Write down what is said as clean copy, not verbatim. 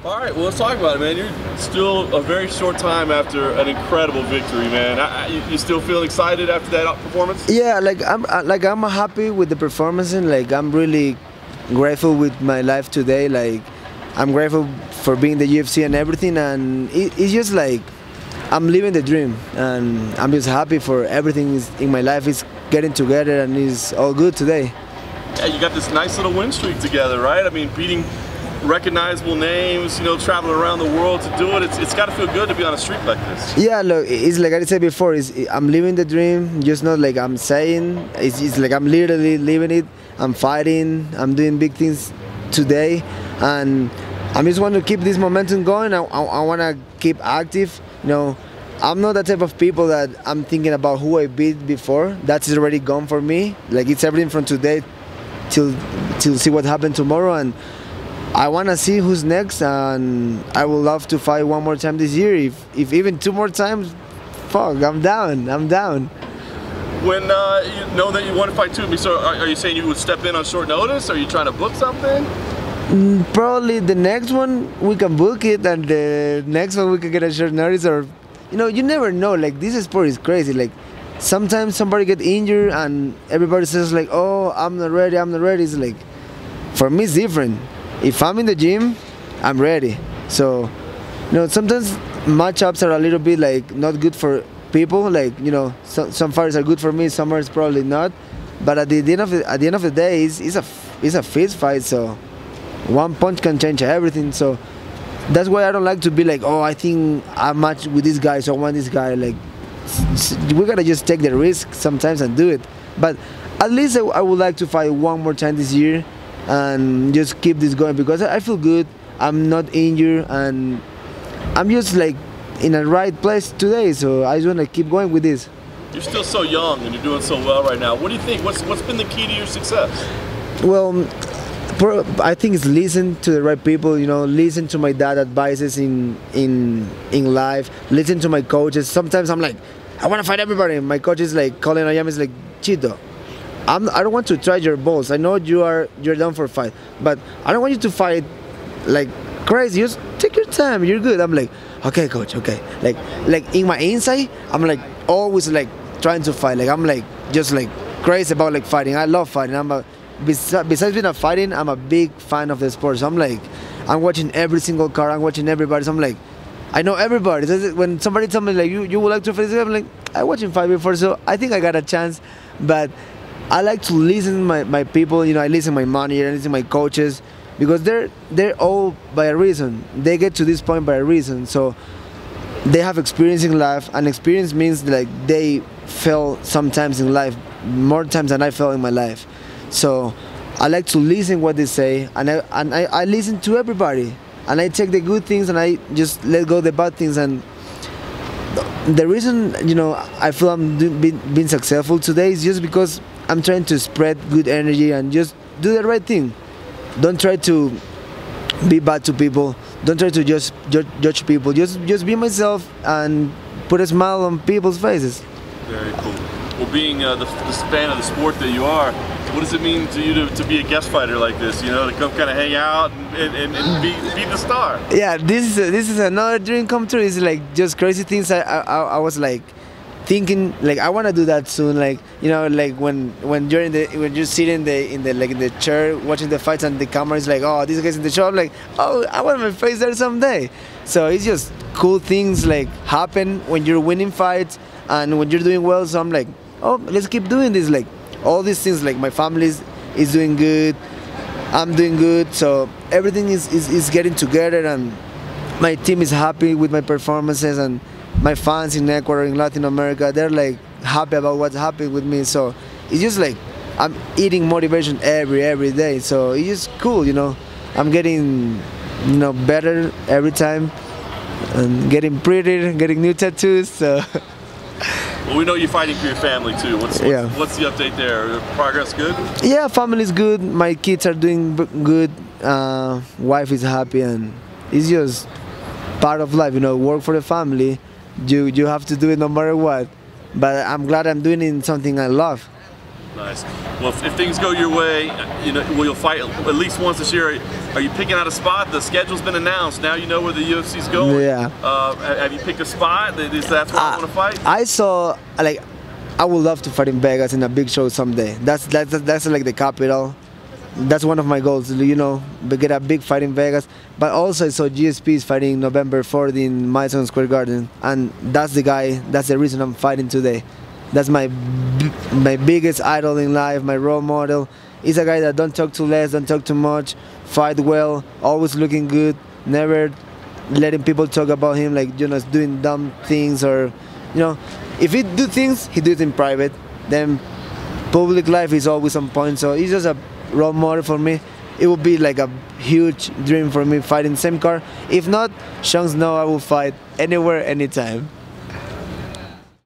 All right, well, let's talk about it, man. You're still a very short time after an incredible victory, man. You still feel excited after that performance? Yeah, I'm happy with the performance, and like I'm really grateful with my life today. Like I'm grateful for being the UFC and everything, and it's just like I'm living the dream, and I'm just happy for everything in my life is getting together, and it's all good today. Yeah, you got this nice little win streak together, right? I mean, beating recognizable names, you know, traveling around the world to do it. It's got to feel good to be on a streak like this. Yeah, look, it's like I said before, I'm living the dream, just not like I'm saying. It's like I'm literally living it. I'm fighting, I'm doing big things today, and I just want to keep this momentum going. I want to keep active. You know, I'm not that type of people that I'm thinking about who I beat before. That's already gone for me. Like it's everything from today till see what happened tomorrow, and I want to see who's next, and I would love to fight one more time this year. If even 2 more times, fuck, I'm down. I'm down. When you know that you want to fight too, so are you saying you would step in on short notice? Are you trying to book something? Probably the next one we can book it, and the next one we can get a short notice, or you know, you never know. Like this sport is crazy. Like sometimes somebody get injured and everybody says like, oh, I'm not ready, I'm not ready. It's like, for me it's different. If I'm in the gym, I'm ready. So, you know, sometimes matchups are a little bit like not good for people. Like, you know, some fights are good for me, some are probably not. But at the end of the day, it's a fist fight. So, one punch can change everything. So, that's why I don't like to be like, oh, I think I'm matched with this guy, so I want this guy. Like, we gotta just take the risk sometimes and do it. But at least I would like to fight one more time this year and just keep this going, because I feel good. I'm not injured, and I'm just like in the right place today. So I just want to keep going with this. You're still so young and you're doing so well right now. What do you think? What's been the key to your success? Well, I think it's listen to the right people. You know, listen to my dad advices in life. Listen to my coaches. Sometimes I'm like, I want to fight everybody. My coach is like, Colin Ayam is like, Chito, I don't want to try your balls. I know you're down for a fight, but I don't want you to fight like crazy. Just take your time. You're good. I'm like, okay, coach. Okay. Like in my inside, I'm like always like trying to fight. Like I'm like just like crazy about like fighting. I love fighting. Besides being a fighting, I'm a big fan of the sport. So I'm watching every single card. I'm watching everybody. So I'm like, I know everybody. When somebody tells me like you would like to fight, I'm like, I watched him fight before, so I think I got a chance. But I like to listen to my people. You know, I listen to my manager, I listen to my coaches, because they're all by a reason. They get to this point by a reason. So they have experience in life, and experience means like they fail sometimes in life, more times than I fell in my life. So I like to listen what they say, and I listen to everybody, and I take the good things and I just let go the bad things. And the reason, you know, I feel I'm being successful today is just because I'm trying to spread good energy and just do the right thing. Don't try to be bad to people. Don't try to just judge people. Just be myself and put a smile on people's faces. Very cool. Well, being the fan of the sport that you are, what does it mean to you to be a guest fighter like this? You know, to come kind of hang out and be the star. Yeah, this is another dream come true. It's like just crazy things. I was like thinking like I want to do that soon. Like, you know, like when you're sitting in the chair watching the fights and the camera is like, oh, this guy's in the show. I'm like, oh, I want my face there someday. So it's just cool things like happen when you're winning fights and when you're doing well. So I'm like, oh, let's keep doing this. Like all these things, like my family is doing good, I'm doing good, so everything is getting together, and my team is happy with my performances, and my fans in Ecuador, in Latin America, they're like happy about what's happening with me. So it's just like I'm eating motivation every day. So it's just cool, you know. I'm getting, you know, better every time, and getting prettier, getting new tattoos. So. Well, we know you're fighting for your family too. What's the update there? Progress good? Yeah, family's good. My kids are doing good. Wife is happy, and it's just part of life, you know. Work for the family. You have to do it no matter what. But I'm glad I'm doing it in something I love. Nice. Well, if things go your way, you know, well, you'll fight at least once this year. Are you picking out a spot? The schedule's been announced. Now you know where the UFC's going. Yeah. Have you picked a spot? That's where I want to fight? I saw, like, I would love to fight in Vegas in a big show someday. That's like the capital. That's one of my goals, you know, get a big fight in Vegas. But also I saw GSP is fighting November 4th in Madison Square Garden, and that's the guy. That's the reason I'm fighting today. That's my biggest idol in life, my role model. He's a guy that don't talk too less, don't talk too much, fight well, always looking good, never letting people talk about him like, you know, doing dumb things, or, you know, if he do things, he do it in private. Then public life is always on point. So he's just a role model for me. It would be like a huge dream for me fighting same car. If not, Sean Snow, I will fight anywhere, anytime.